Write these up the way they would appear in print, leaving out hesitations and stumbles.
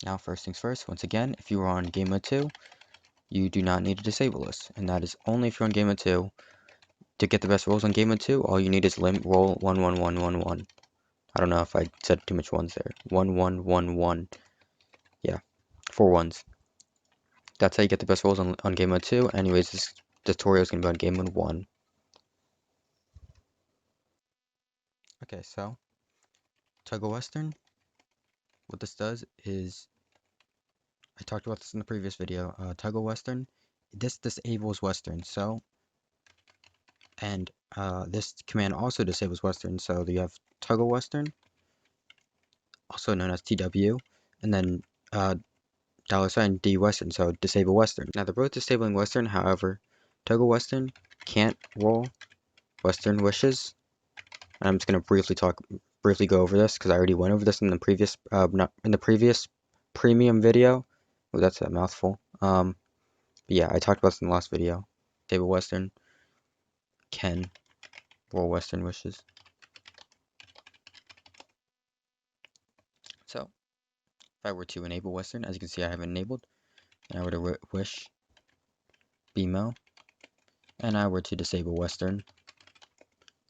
Now, first things first, once again, if you are on game mode 2, you do not need to disable this, and that is only if you're on game mode 2. To get the best rolls on game mode 2, all you need is roll 1 1 1 1 1. I don't know if I said too much ones there. 1 1 1 1. Yeah, 4 ones. That's how you get the best rolls on game mode 2. Anyways, this tutorial is going to be on game mode 1. Okay, so Toggle Western, what this does is, I talked about this in the previous video, Toggle Western, this disables Western, so, and this command also disables Western, so you have Toggle Western, also known as TW, and then $D Western, so disable Western. Now they're both disabling Western, however, Toggle Western can't roll Western wishes. I'm just gonna briefly go over this because I already went over this in the previous premium video. Oh, that's a mouthful. But yeah, I talked about this in the last video. Disable Western can roll Western wishes. So if I were to enable Western, as you can see, I have it enabled, and I were to wish BMO, and I were to disable Western,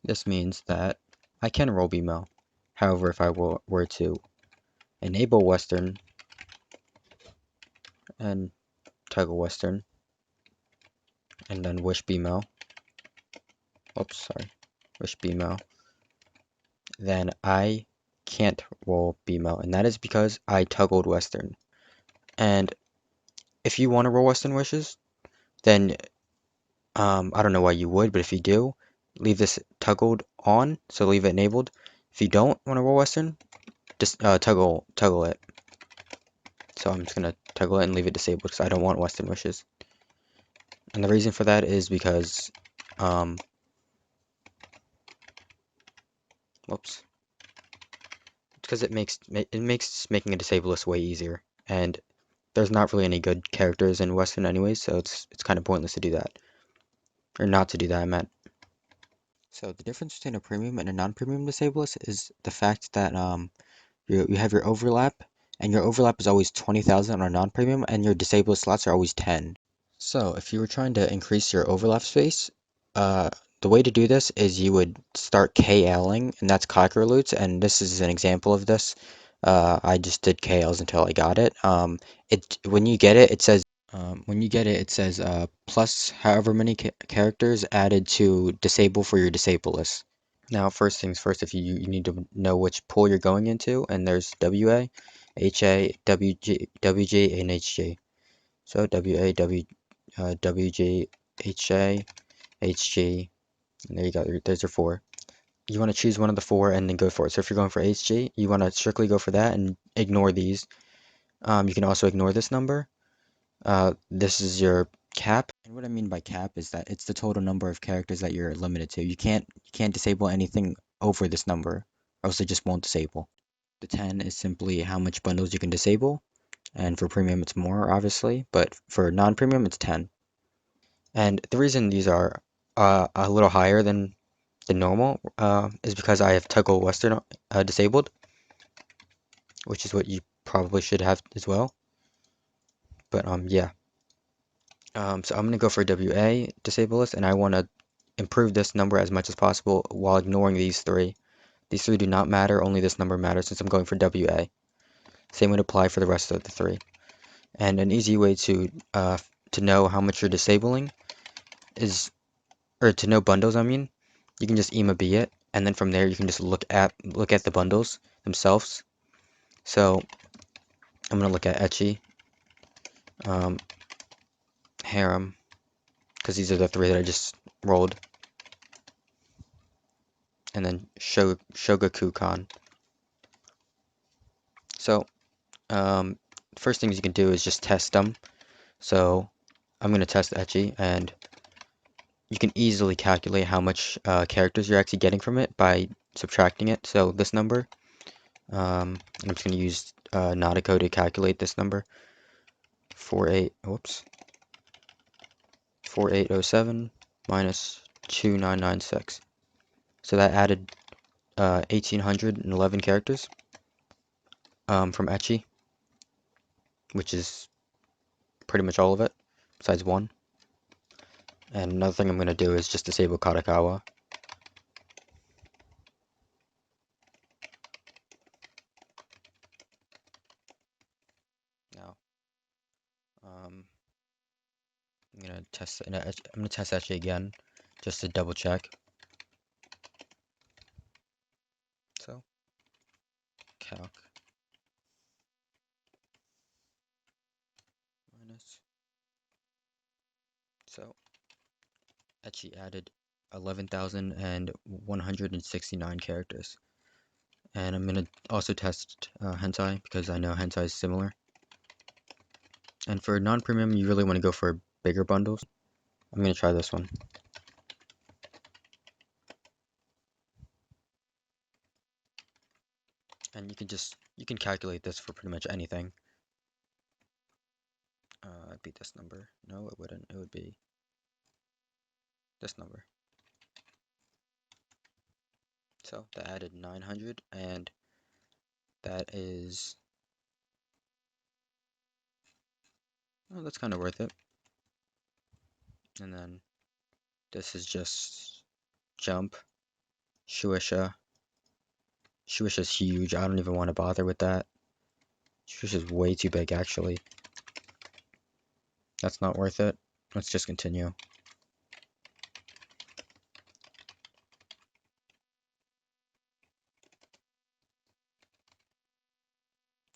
this means that I can roll BMO. However, if I were to enable Western and Toggle Western and then wish BMO, wish BMO, then I can't roll BMO, and that is because I toggled Western. And if you want to roll Western wishes, then I don't know why you would, but if you do, leave this toggled on, so leave it enabled. If you don't want to roll Western, just toggle it. So I'm just gonna toggle it and leave it disabled because I don't want Western wishes. And the reason for that is because whoops. Because it makes making a disable list way easier, and there's not really any good characters in Western anyways, so it's kind of pointless to do that, or not to do that, I meant. So the difference between a premium and a non-premium disable list is the fact that you have your overlap, and your overlap is always 20,000 on a non-premium, and your disable slots are always 10. So if you were trying to increase your overlap space, the way to do this is you would start KLing, and that's Cocker Loots, and this is an example of this. I just did KLs until I got it. When you get it, it says plus however many characters added to disable for your disable list. Now, first things first, if you need to know which pool you're going into, and there's WA, HA, WG, and HG. So WA, WG, HA, HG, and there you go, there's your 4. You want to choose one of the 4 and then go for it. So if you're going for HG, you want to strictly go for that and ignore these. You can also ignore this number. This is your cap. And what I mean by cap is that it's the total number of characters that you're limited to. You can't disable anything over this number, or else it just won't disable. The 10 is simply how much bundles you can disable, and for premium it's more, obviously, but for non-premium it's 10. And the reason these are a little higher than the normal is because I have Toggle Western disabled, which is what you probably should have as well. But yeah. So I'm gonna go for WA disable list, and I want to improve this number as much as possible while ignoring these 3. These 3 do not matter, only this number matters since I'm going for WA. Same would apply for the rest of the 3. And an easy way to know how much you're disabling is, or to know bundles, I mean, you can just EMA-B it, and then from there you can just look at the bundles themselves. So I'm gonna look at Ecchi, Harem, because these are the 3 that I just rolled, and then Shogakukan. So first things you can do is just test them. So I'm gonna test Ecchi, and you can easily calculate how much characters you're actually getting from it by subtracting it. So this number, I'm just going to use Nautico to calculate this number. 4807 minus 2996. So that added 1811 characters from Ecchi. which is pretty much all of it, besides one. And another thing I'm going to do is just disable Katakawa. Now, I'm going to test it. I'm going to test actually again, just to double check. So, calc minus. So, Etchy added 11,169 characters. And I'm going to also test hentai, because I know hentai is similar. And for non-premium, you really want to go for bigger bundles. I'm going to try this one. And you can calculate this for pretty much anything. It'd be this number. No, it wouldn't. It would be this number. So that added 900, and that is, oh, that's kind of worth it. And then this is just jump, Shueisha. Shueisha's huge. I don't even want to bother with that. Shueisha's way too big, actually. That's not worth it. Let's just continue.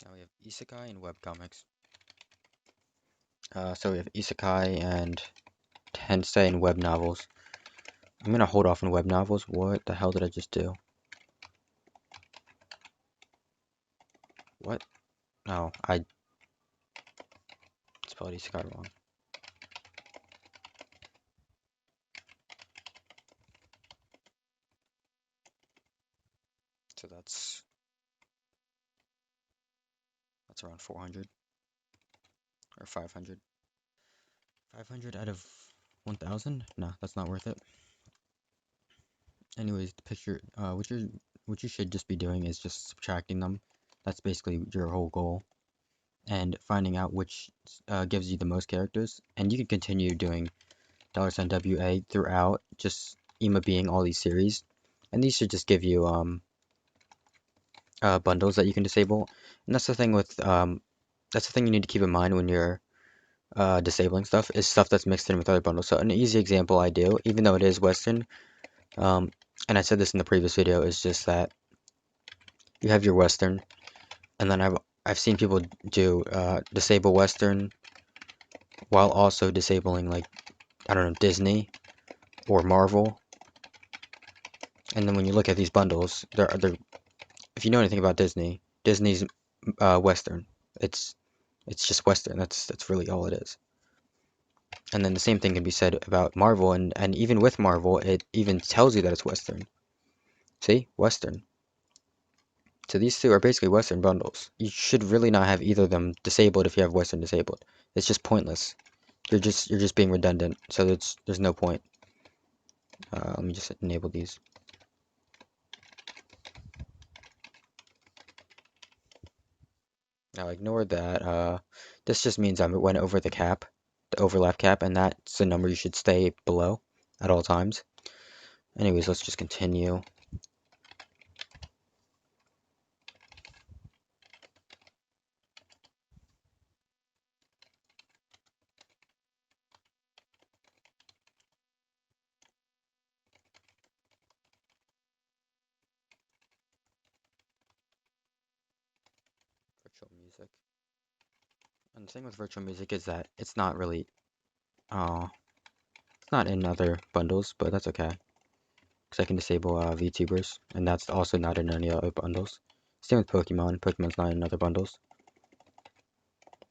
Now we have Isekai and webcomics. So we have Isekai and Tensei and web novels. I'm gonna hold off on web novels. What the hell did I just do? What? No, I spelled Isekai wrong. So that's around 400 or 500. 500 out of 1,000? No, that's not worth it. Anyways, the picture, what you should just be doing is just subtracting them. That's basically your whole goal, and finding out which gives you the most characters. And you can continue doing $WA throughout, just EMA being all these series, and these should just give you bundles that you can disable. And that's the thing with that's the thing you need to keep in mind when you're disabling stuff, is stuff that's mixed in with other bundles. So an easy example I do, even though it is Western, and I said this in the previous video, is just that you have your Western, and then I've seen people do disable Western while also disabling, like, I don't know, Disney or Marvel. And then when you look at these bundles, they're if you know anything about Disney, Disney's Western. It's just Western. That's really all it is. And then the same thing can be said about Marvel, and even with Marvel, it even tells you that it's Western. See? Western. So these two are basically Western bundles. You should really not have either of them disabled if you have Western disabled. It's just pointless. You're just being redundant. So there's no point. Let me just enable these. Now ignore that. This just means I went over the cap, the overlap cap, and that's the number you should stay below at all times. Anyways, let's just continue. Virtual music. And the thing with virtual music is that it's not really, it's not in other bundles, but that's okay. Because I can disable VTubers, and that's also not in any other bundles. Same with Pokemon. Pokemon's not in other bundles.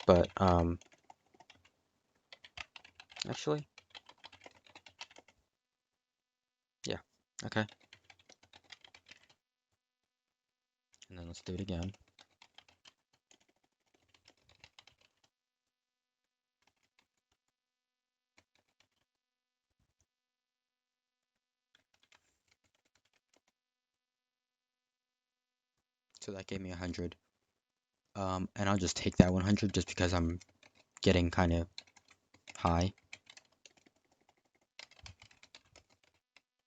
But, actually, yeah, okay. And then let's do it again. So that gave me 100. And I'll just take that 100 just because I'm getting kind of high,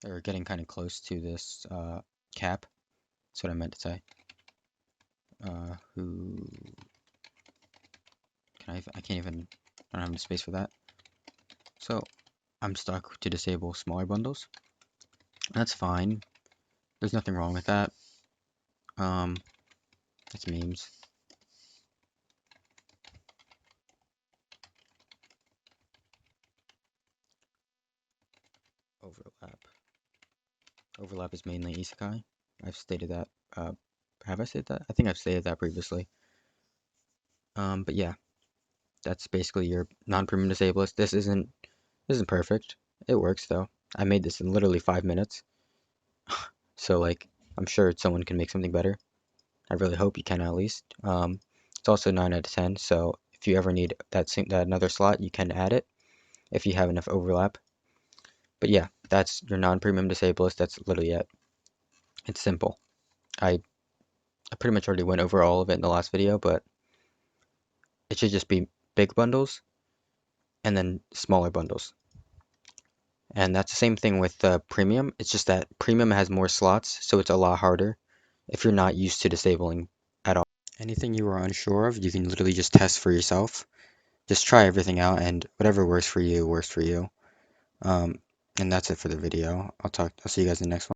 or getting kind of close to this cap. That's what I meant to say. Who can I can't even, I don't have the space for that. So I'm stuck to disable smaller bundles. That's fine. There's nothing wrong with that. That's memes. Overlap. Overlap is mainly isekai. I've stated that. Have I said that? I think I've stated that previously. But yeah, that's basically your non-premium disablest. This isn't perfect. It works though. I made this in literally 5 minutes. So like, I'm sure someone can make something better. I really hope you can at least. It's also 9 out of 10. So if you ever need that another slot, you can add it if you have enough overlap. But yeah, that's your non-premium disablest. That's literally it. It's simple. I pretty much already went over all of it in the last video, but it should just be big bundles and then smaller bundles. And that's the same thing with premium. It's just that premium has more slots, so it's a lot harder if you're not used to disabling at all. Anything you are unsure of, you can literally just test for yourself. Just try everything out, and whatever works for you, works for you. Um, and that's it for the video. I'll see you guys in the next one.